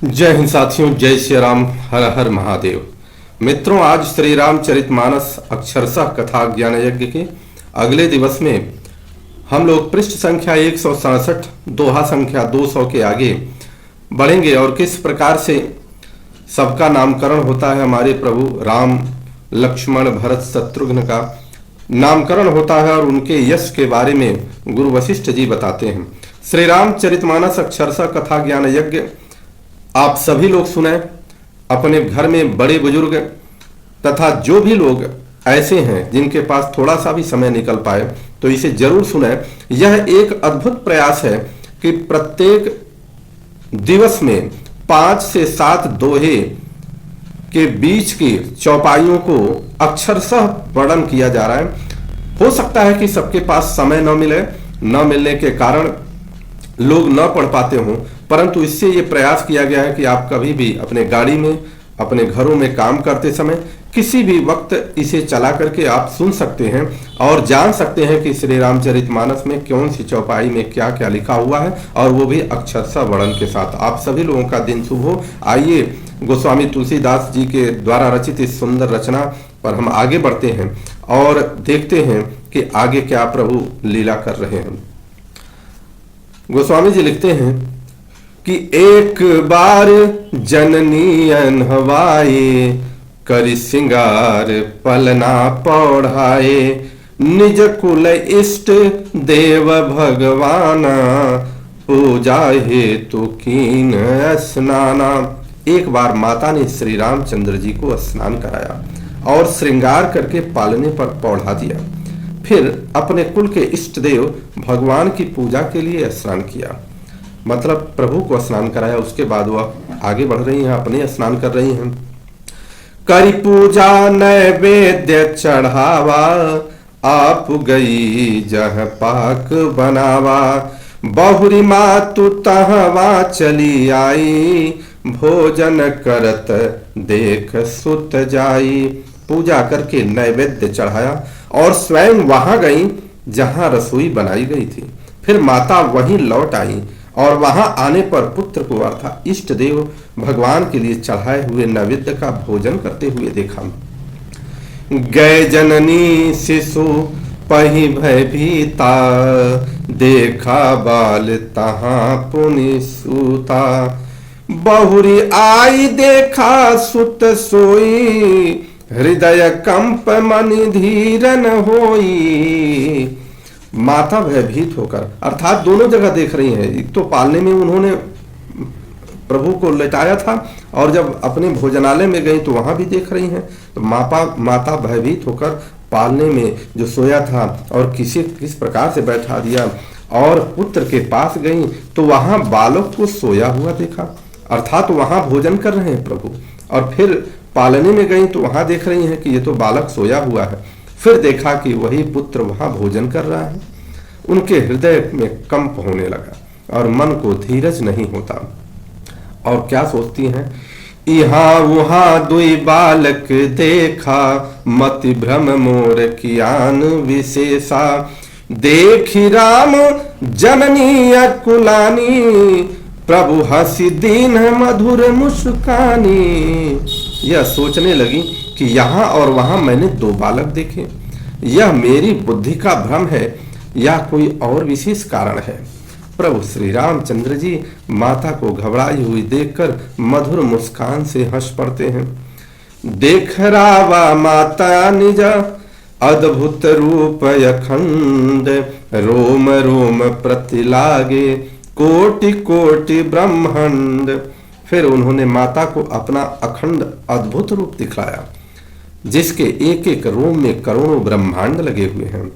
जय हिंद साथियों, जय श्री राम, हर हर महादेव। मित्रों, आज श्री रामचरितमानस अक्षरशः कथा ज्ञान यज्ञ के अगले दिवस में हम लोग पृष्ठ संख्या 167 दोहा संख्या 200 के आगे बढ़ेंगे और किस प्रकार से सबका नामकरण होता है। हमारे प्रभु राम, लक्ष्मण, भरत, शत्रुघ्न का नामकरण होता है और उनके यश के बारे में गुरु वशिष्ठ जी बताते हैं। श्री रामचरितमानस अक्षरशः कथा ज्ञान यज्ञ आप सभी लोग सुने, अपने घर में बड़े बुजुर्ग तथा जो भी लोग ऐसे हैं जिनके पास थोड़ा सा भी समय निकल पाए तो इसे जरूर सुने। यह एक अद्भुत प्रयास है कि प्रत्येक दिवस में 5 से 7 दोहे के बीच की चौपाइयों को अक्षरशः वर्णन किया जा रहा है। हो सकता है कि सबके पास समय न मिले, न मिलने के कारण लोग न पढ़ पाते हों, परंतु इससे ये प्रयास किया गया है कि आप कभी भी अपने गाड़ी में, अपने घरों में काम करते समय किसी भी वक्त इसे चला करके आप सुन सकते हैं और जान सकते हैं कि श्री रामचरितमानस में कौन सी चौपाई में क्या क्या लिखा हुआ है, और वो भी अक्षरशः वर्णन के साथ। आप सभी लोगों का दिन शुभ हो। आइए गोस्वामी तुलसीदास जी के द्वारा रचित इस सुंदर रचना पर हम आगे बढ़ते हैं और देखते हैं कि आगे क्या प्रभु लीला कर रहे हैं। गोस्वामी जी लिखते हैं कि एक बार जननी अनहवाए, करि सिंगार पलना पौढ़ाए, निज कुल इष्ट देव भगवाना, पूजा हेतु कीन स्नाना। एक बार माता ने श्री रामचंद्र जी को स्नान कराया और श्रृंगार करके पालने पर पौढ़ा दिया। फिर अपने कुल के इष्ट देव भगवान की पूजा के लिए स्नान किया, मतलब प्रभु को स्नान कराया। उसके बाद वह आगे बढ़ रही हैं, अपने स्नान कर रही हैं। करी पूजा नैवेद्य चढ़ावा, आप गई जह पाक बनावा, बहुरी मातु तहवा चली आई, भोजन करत देख सुत जाई। पूजा करके नैवेद्य चढ़ाया और स्वयं वहां गई जहां रसोई बनाई गई थी। फिर माता वहीं लौट आई और वहां आने पर पुत्र को अर्थात इष्ट देव भगवान के लिए चढ़ाए हुए नैवेद्य का भोजन करते हुए देखा। गए जननी शिशु पही भयभीता, देखा बाल तहां पुनि सूता, बहुरी आई देखा सुत सोई, हृदय कंप मन धीरन होई। माता भयभीत होकर, अर्थात दोनों जगह देख रही हैं। एक तो पालने में उन्होंने प्रभु को लेटाया था और जब अपने भोजनालय में गई तो वहां भी देख रही हैं। तो माता भयभीत होकर पालने में जो सोया था और किस प्रकार से बैठा दिया और पुत्र के पास गई तो वहां बालक को सोया हुआ देखा, अर्थात वहां भोजन कर रहे हैं प्रभु। और फिर पालने में गई तो वहां देख रही हैं कि ये तो बालक सोया हुआ है। फिर देखा कि वही पुत्र वहां भोजन कर रहा है। उनके हृदय में कंप होने लगा और मन को धीरज नहीं होता। और क्या सोचती हैं, यहाँ वहां दुई बालक देखा, मति भ्रम मोर कियान विशेषा, देखी राम जननी अकुलानी, प्रभु हसी दीन मधुर मुस्कानी। यह सोचने लगी कि यहाँ और वहां मैंने 2 बालक देखे। यह मेरी बुद्धि का भ्रम है या कोई और विशेष कारण है। प्रभु श्री रामचंद्र जी माता को घबराई हुई देखकर मधुर मुस्कान से हंस पड़ते हैं। देख रावा माता निज अद्भुत रूप अखंड, रोम रोम प्रति लागे, कोटि कोटि ब्रह्मांड। फिर उन्होंने माता को अपना अखंड अद्भुत रूप दिखलाया जिसके एक एक रोम में करोड़ों ब्रह्मांड लगे हुए हैं।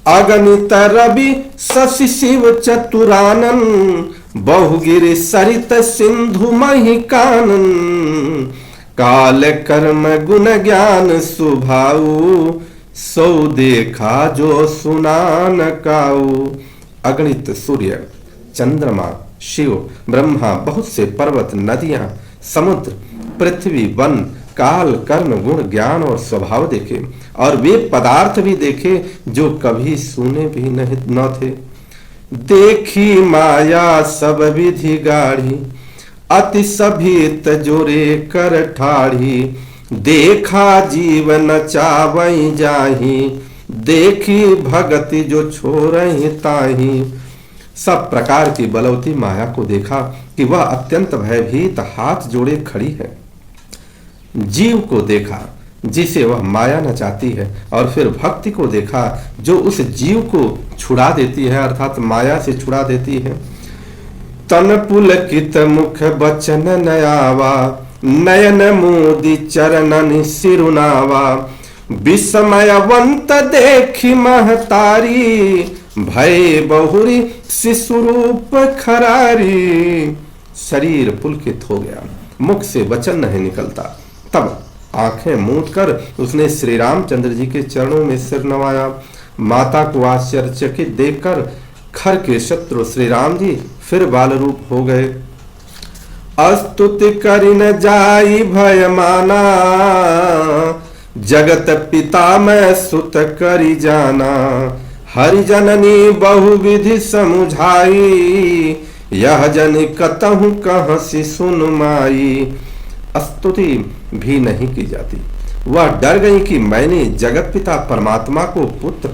अगणित रवि शशि शिव चतुरानन, बहुगिरि सरित सिंधु मही कानन, काल कर्म गुण ज्ञान सुभाऊ, सौ देखा जो सुनान काऊ। अगणित सूर्य, चंद्रमा, शिव, ब्रह्मा, बहुत से पर्वत, नदियां, समुद्र, पृथ्वी, वन, काल, कर्म, गुण, ज्ञान और स्वभाव देखे और वे पदार्थ भी देखे जो कभी सुने भी नहीं न थे। देखी माया सब विधि गाढ़ी, अति सभीत जोरे कर ठाढ़ी, देखा जीव नचावई जाही, देखी भगति जो छोड़ही ताही। सब प्रकार की बलवती माया को देखा कि वह अत्यंत भयभीत हाथ जोड़े खड़ी है। जीव को देखा जिसे वह माया नचाती है, और फिर भक्ति को देखा जो उस जीव को छुड़ा देती है, अर्थात माया से छुड़ा देती है। तन पुलकित मुख बचन नयावा, नयन मोदी चरणन सिरुनावा। विस्मयवंत देखी महतारी, भय बहुरी शिशुरूप खरारी। शरीर पुलकित हो गया, मुख से वचन नहीं निकलता। तब आंखें मूंद कर उसने श्री रामचंद्र जी के चरणों में सिर नवाया। माता को आश्चर्यचकित देखकर खर के शत्रु श्री राम जी फिर बाल रूप हो गए। अस्तुति करि न जाई भय माना, जगत पिता मैं सुत करि जाना। हरि जननी बहुविधि समुझाई, यह जन कतहु कहसी सुन माई। स्तुति भी नहीं की जाती। वह डर गई कि मैंने जगत पिता परमात्मा को पुत्र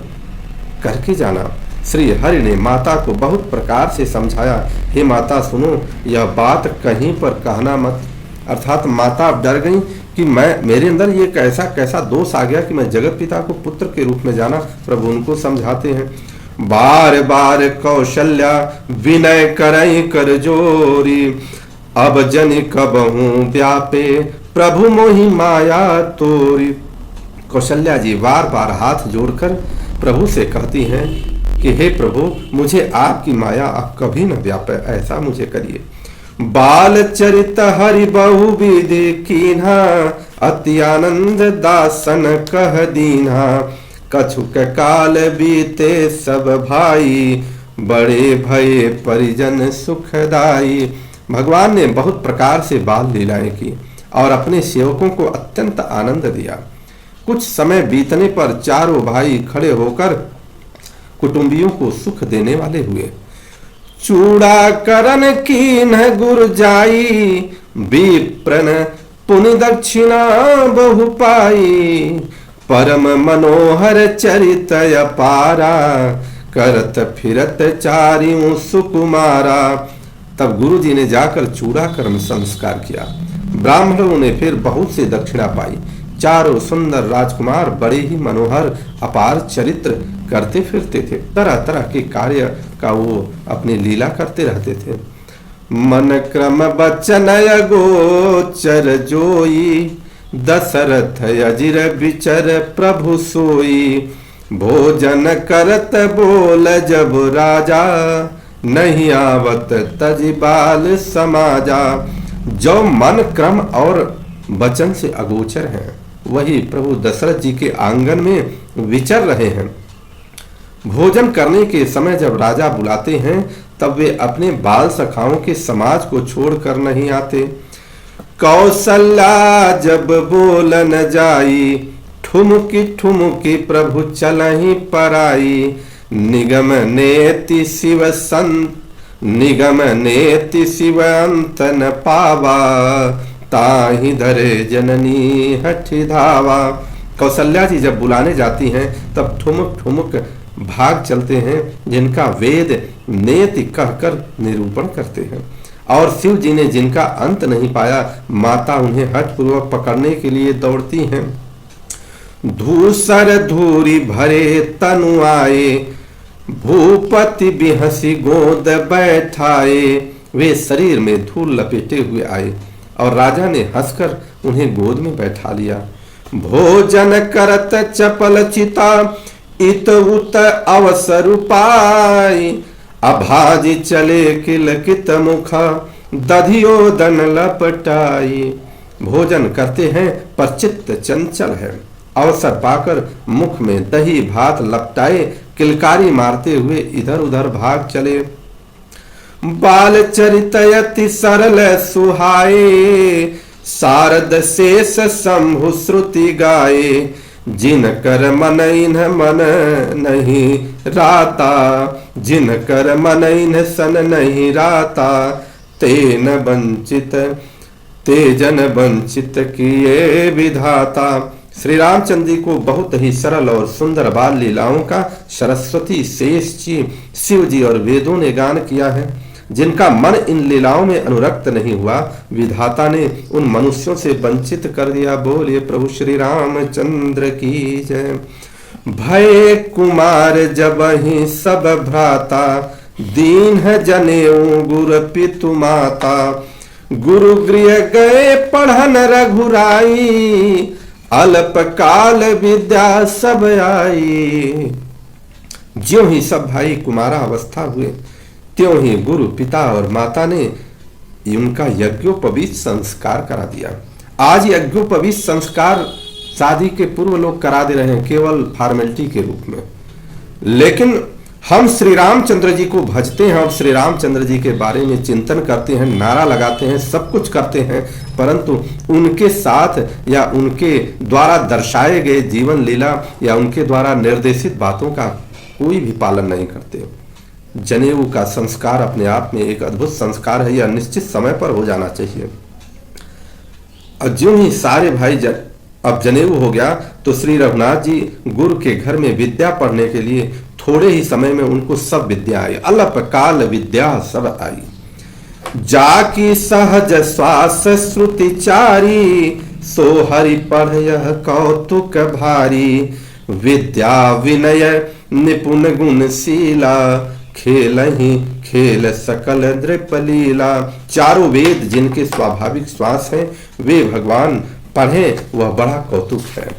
करके जाना। श्री हरि ने माता को बहुत प्रकार से समझाया, हे माता सुनो, यह बात कहीं पर कहना मत। अर्थात माता अब डर गई कि मेरे अंदर ये कैसा दोष आ गया कि मैं जगत पिता को पुत्र के रूप में जाना। प्रभु उनको समझाते हैं, बार बार कौशल्या विनय करई कर जोरी। अब जनि कबहू व्यापे प्रभु मोहि माया तोरी। कौशल्या जी बार बार हाथ जोड़कर प्रभु से कहती हैं कि हे प्रभु, मुझे आपकी माया आप कभी न व्यापे, ऐसा मुझे करिए। बाल चरित हरि बहु विधि कीन्हा, अति आनंद दासन कह दीन्हा। कछुक काल बीते सब भाई, बड़े भये परिजन सुखदाई। भगवान ने बहुत प्रकार से बाल लीलाएं की और अपने सेवकों को अत्यंत आनंद दिया। कुछ समय बीतने पर चारों भाई खड़े होकर कुटुंबियों को सुख देने वाले हुए। चूड़ा करन कीन गुर जाई, विप्रन पुनि दक्षिणा बहु पाई। परम मनोहर चरित अपारा, करत फिरत चारियों सुकुमारा। तब गुरु जी ने जाकर चूड़ा कर्म संस्कार किया। ब्राह्मणों ने फिर बहुत से दक्षिणा पाई। चारों सुंदर राजकुमार बड़े ही मनोहर अपार चरित्र करते फिरते थे। तरह तरह के कार्य का वो अपनी लीला करते रहते थे। मन क्रम बचन गोचर जोई, दशरथ अजिर विचर प्रभु सोई। भोजन करत बोल जब राजा, नहीं आवत तजि बाल समाजा। जो मन क्रम और वचन से अगोचर हैं, वही प्रभु दशरथ जी के आंगन में विचर रहे हैं। भोजन करने के समय जब राजा बुलाते हैं, तब वे अपने बाल सखाओं के समाज को छोड़कर नहीं आते। कौशल्या जब बोलन जाई, ठुमकी ठुमकी प्रभु चलहि पराई। निगम नेति शिव संत, निगम नेति शिव अंत न पावा। ताहि धरे जननी हठि धावा। कौशल्या जी जब बुलाने जाती हैं, तब ठुमक ठुमक भाग चलते हैं, जिनका वेद नेति कहकर निरूपण करते हैं। और शिव जी ने जिनका अंत नहीं पाया, माता उन्हें हठपूर्वक पकड़ने के लिए दौड़ती हैं। धूसर धूरी भरे तनु आए, भूपति बिहसी गोद बैठाए। वे शरीर में धूल लपेटे हुए आए और राजा ने हंसकर उन्हें गोद में बैठा लिया। भोजन करत चपल चिता, इत उत अवसर पाई। अभाजी चले किलकित मुख, दधियो दन लपटाई। भोजन करते हैं पर चित्त चंचल है। अवसर पाकर मुख में दही भात लपटाए किलकारी मारते हुए इधर उधर भाग चले। बाल चरितयति सरल सुहाए, शारद शेष शंभु श्रुति गाए। जिन कर मन इन्ह मन नहीं राता, जिन कर मन इन्ह सन नहीं राता। तेन वंचित तेजन वंचित किए विधाता। श्री रामचंद्र जी को बहुत ही सरल और सुंदर बाल लीलाओं का सरस्वती, शेष जी, शिव जी और वेदों ने गान किया है। जिनका मन इन लीलाओं में अनुरक्त नहीं हुआ, विधाता ने उन मनुष्यों से वंचित कर दिया। बोलिए प्रभु श्री रामचंद्र की जय। भय कुमार जब ही सब भ्राता, दीन जनेऊ गुर पितु माता। गुरु गृह गए पढ़न रघुराई, अल्प काल विद्या सब आई। ज्यों ही सब भाई कुमारा अवस्था हुए, त्यों ही गुरु, पिता और माता ने उनका यज्ञोपवीत संस्कार करा दिया। आज यज्ञोपवीत संस्कार शादी के पूर्व लोग करा दे रहे हैं, केवल फॉर्मेलिटी के रूप में। लेकिन हम श्री रामचंद्र जी को भजते हैं और श्री रामचंद्र जी के बारे में चिंतन करते हैं, नारा लगाते हैं, सब कुछ करते हैं, परंतु उनके साथ या उनके द्वारा दर्शाए गए जीवन लीला या उनके द्वारा निर्देशित बातों का कोई भी पालन नहीं करते। जनेऊ का संस्कार अपने आप में एक अद्भुत संस्कार है, यह निश्चित समय पर हो जाना चाहिए। और ज्यों ही सारे भाई अब जनेऊ हो गया तो श्री रघुनाथ जी गुरु के घर में विद्या पढ़ने के लिए थोड़े ही समय में उनको सब विद्या आई, अल्प काल विद्या सब आई। जाकी सहज श्वास श्रुति चारी, सो हरि पढ़ यह कौतुक भारी। विद्या विनय निपुण गुणशीला, खेल ही खेल सकल नृपलीला। चारों वेद जिनके स्वाभाविक श्वास हैं, वे भगवान पढ़े वह बड़ा कौतुक है।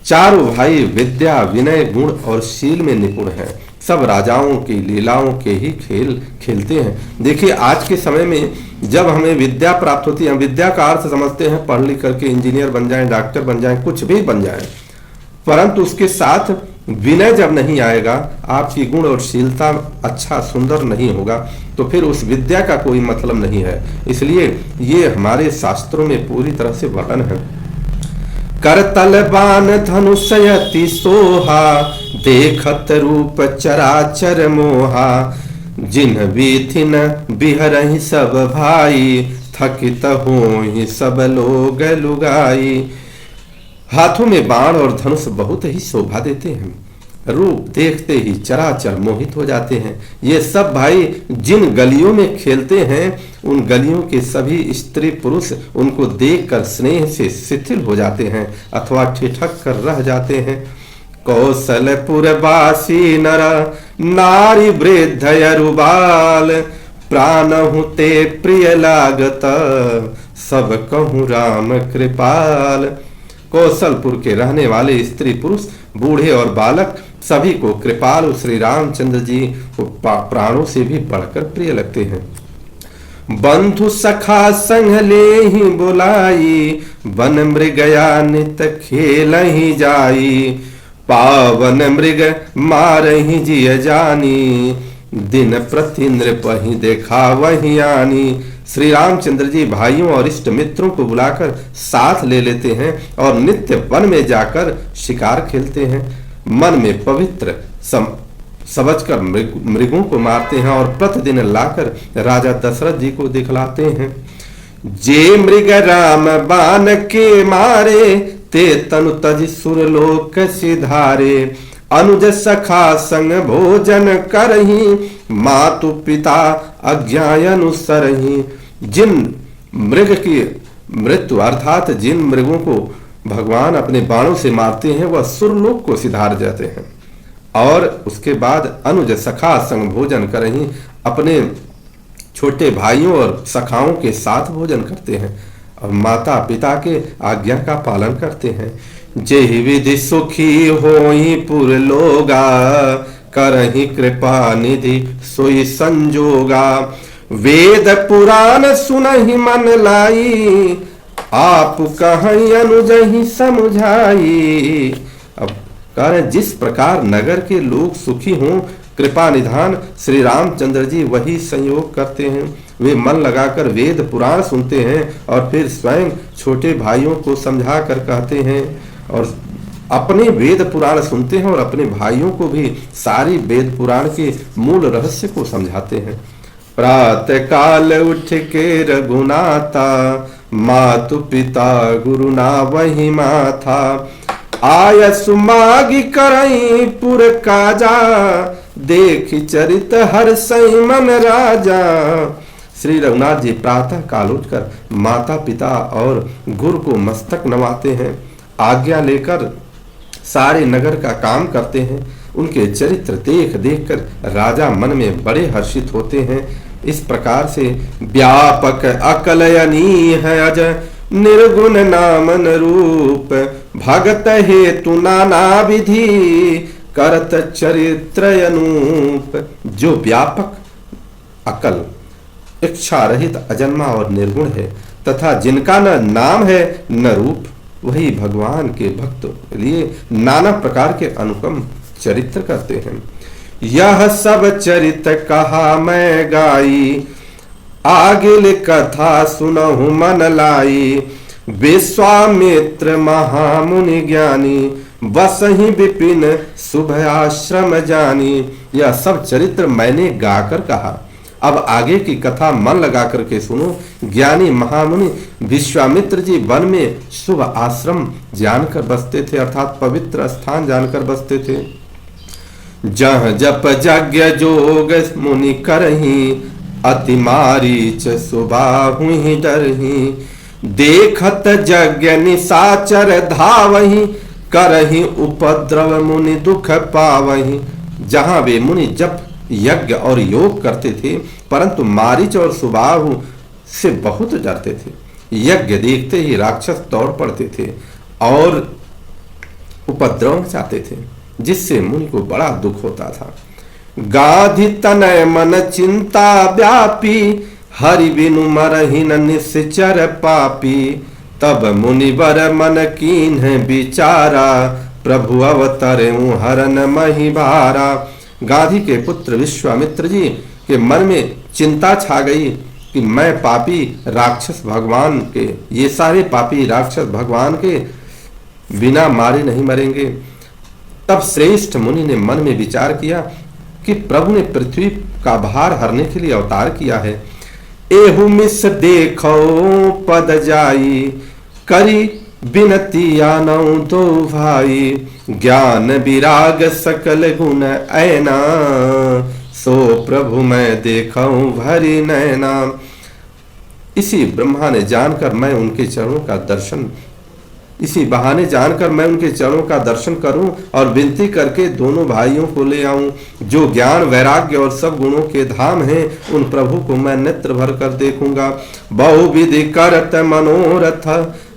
चारों भाई विद्या, विनय, गुण और शील में निपुण हैं। सब राजाओं की लीलाओं के ही खेल खेलते हैं। देखिए आज के समय में जब हमें विद्या प्राप्त होती है, हम विद्या का अर्थ समझते हैं पढ़ लिख करके इंजीनियर बन जाएं, डॉक्टर बन जाएं, कुछ भी बन जाएं, परंतु उसके साथ विनय जब नहीं आएगा, आपकी गुण और शीलता अच्छा सुंदर नहीं होगा, तो फिर उस विद्या का कोई मतलब नहीं है। इसलिए ये हमारे शास्त्रों में पूरी तरह से वर्णन है। करतल बाण धनुषयति सोहा, देखत रूप चराचर मोहा। जिन बीथिन बिहरहि सब भाई, थकित होहि सब लोग लुगाई। हाथों में बाण और धनुष बहुत ही शोभा देते हैं, रूप देखते ही चराचर मोहित हो जाते हैं। ये सब भाई जिन गलियों में खेलते हैं, उन गलियों के सभी स्त्री पुरुष उनको देखकर स्नेह से शिथिल हो जाते हैं अथवा ठिठक कर रह जाते हैं। कौशलपुर वासी नर नारी वृद्ध अरुबाल, प्राणहु ते प्रिय लागत, सब कहूँ राम कृपाल। कौशलपुर के रहने वाले स्त्री पुरुष, बूढ़े और बालक सभी को कृपालु श्री रामचंद्र जी को प्राणों से भी बढ़कर प्रिय लगते हैं। बंधु सखा संग ले ही बुलाई, वन मृगया नित खेल ही जाई। पावन मृग मार ही जिय जानी, दिन प्रति नृप ही देखा वही आनी। श्री रामचंद्र जी भाइयों और इष्ट मित्रों को बुलाकर साथ ले लेते हैं और नित्य वन में जाकर शिकार खेलते हैं। मन में पवित्र समझकर मृगों को मारते हैं और प्रतिदिन लाकर राजा दशरथ जी को दिखलाते हैं। जे मृग राम बाण के मारे, ते तनु तज सुरलोक सिधारे। अनुज सखा संग भोजन करही, मातु पिता आज्ञा अनुसरही। जिन मृग की मृत्यु अर्थात जिन मृगों को भगवान अपने बाणों से मारते हैं, वह सुरलोक को सिधार जाते हैं। और उसके बाद अनुज सखा संग भोजन करही, अपने छोटे भाइयों और सखाओं के साथ भोजन करते हैं और माता पिता के आज्ञा का पालन करते हैं। जेहि विधि सुखी होई पुर लोगा, करहि कृपा निधि सोई संजोगा। वेद पुराण सुनहि मन लाई, आप कहीं अनुजहि समझाई। अब कारण जिस प्रकार नगर के लोग सुखी हों, कृपा निधान श्री रामचंद्र जी वही संयोग करते हैं। वे मन लगाकर वेद पुराण सुनते हैं और फिर स्वयं छोटे भाइयों को समझा कर कहते हैं और अपने वेद पुराण सुनते हैं और अपने भाइयों को भी सारी वेद पुराण के मूल रहस्य को समझाते हैं। प्रातः काल उठ के रघुनाथा, मातु पिता गुरु ना वही माथा। आय सुमागी करई पुर काजा, देख चरित हर सई मन राजा। श्री रघुनाथ जी प्रातः काल उठकर माता पिता और गुरु को मस्तक नवाते हैं, आज्ञा लेकर सारे नगर का काम करते हैं। उनके चरित्र देख देख कर राजा मन में बड़े हर्षित होते हैं। इस प्रकार से व्यापक अकलयनी है अज, निर्गुण नामन रूप। भगत हेतु नाना विधि, करत चरित्र अनूप। जो व्यापक अकल, इच्छा रहित, अजन्मा और निर्गुण है तथा जिनका न नाम है न रूप, वही भगवान के भक्तों के लिए नाना प्रकार के अनुपम चरित्र करते हैं। यह सब चरित्र कहा मैं गाई, आगे कथा सुनहु मन लाई। विश्वामित्र महामुनि ज्ञानी, बसहि विपिन शुभ आश्रम जानी। यह सब चरित्र मैंने गाकर कहा, अब आगे की कथा मन लगा करके सुनो। ज्ञानी महामुनि विश्वामित्र जी वन में शुभ आश्रम जानकर बसते थे, अर्थात पवित्र स्थान जानकर बसते थे। जह जप यज्ञ जोग मुनि करही, अति मारीच सुबाहुहि डरही। देखत यज्ञ निशाचर धावही, करही उपद्रव मुनि दुख पावही। जहां वे मुनि जप यज्ञ और योग करते थे, परंतु मारीच और सुबाहु से बहुत डरते थे। यज्ञ देखते ही राक्षस दौड़ पड़ते थे और उपद्रव चाहते थे, जिससे मुनि को बड़ा दुख होता था। गाधि तनय मन चिंता व्यापी, हरि बिनु मरहि न निश्चर पापी। तब मुनिवर मन कीन विचारा, प्रभु अवतरे हरन मही भारा। गाधी के पुत्र विश्वामित्र जी के मन में चिंता छा गई कि मैं पापी राक्षस भगवान के, ये सारे पापी राक्षस भगवान के बिना मारे नहीं मरेंगे। तब श्रेष्ठ मुनि ने मन में विचार किया कि प्रभु ने पृथ्वी का भार हरने के लिए अवतार किया है। एहु मिस देखो पद जाई, करी बिनती आनौ दो भाई। ज्ञान विराग सकल गुण ऐना, सो प्रभु मैं देखूं भरी नैना। इसी ब्रह्मा ने जानकर मैं उनके चरणों का दर्शन, इसी बहाने जानकर मैं उनके चरणों का दर्शन करूं और विनती करके दोनों भाइयों को ले आऊं। जो ज्ञान वैराग्य और सब गुणों के धाम हैं, उन प्रभु को मैं नेत्र भर कर देखूंगा। बहुविधि करत मनोरथ,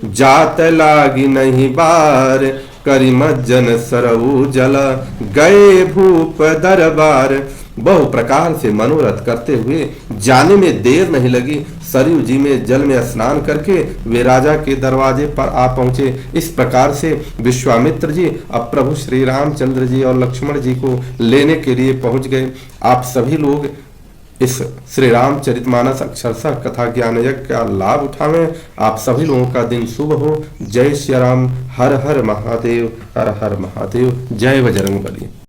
जात लागी नहीं बार। करी मज्जन सरऊ जल, गए भूप दरबार। बहु प्रकार से मनोरथ करते हुए जाने में देर नहीं लगी। सरयू जी में जल में स्नान करके वे राजा के दरवाजे पर आ पहुंचे। इस प्रकार से विश्वामित्र जी अब प्रभु श्री रामचंद्र जी और लक्ष्मण जी को लेने के लिए पहुंच गए। आप सभी लोग इस श्री रामचरितमानस अक्षरशः कथा ज्ञान यज्ञ का लाभ उठावें। आप सभी लोगों का दिन शुभ हो। जय श्री राम। हर हर महादेव, हर हर महादेव। जय बजरंगबली।